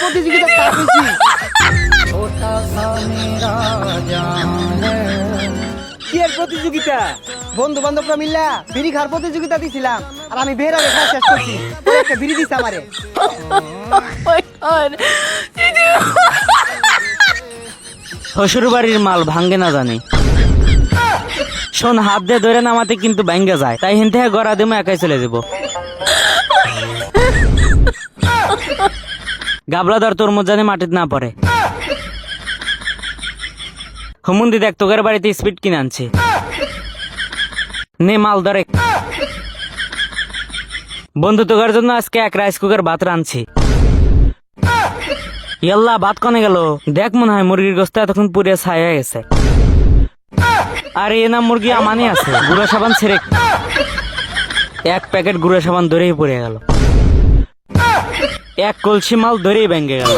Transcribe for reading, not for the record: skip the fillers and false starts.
প্রতিযোগিতা কাটেছি। কি এর প্রতিযোগিতা? বন্ধু বান্ধবরা মিল্লা বিড়ি খাওয়ার প্রতিযোগিতা দিছিলাম, আর আমি বের আগে খাওয়া শেষ করছি। ওই একটা বিড়ি দিছে আমারে। শ্বশুর বাড়ির মাল ভাঙ্গে না জানি। শোন, হাত দিয়ে ধরে নামাতে কিন্তু ভাঙ্গে যায়, তাই হিন থেকে গড়া দেবো, একাই চলে যাব। গাবলা ধর, তোর মধ্যে মাটিতে না পড়ে। হুমুন্দি দেখ, তোকের বাড়িতে স্পিড কিনে আনছে। নে মাল ধরে। বন্ধু, তোকের জন্য আজকে এক রাইস কুকার ভাত রাঁধছি। ইয়াল্লা, ভাত কনে গেল? দেখ, মনে হয় মুরগির গোস্ত এতক্ষণ পুড়ে ছাই হয়ে গেছে। আর এ না মুরগি আমানই আছে। গুঁড়ো সাবান ছেড়ে এক প্যাকেট গুঁড়ো সাবান ধরেই পড়ে গেল। এক কলসি মাল ধরেই ভেঙে গেল।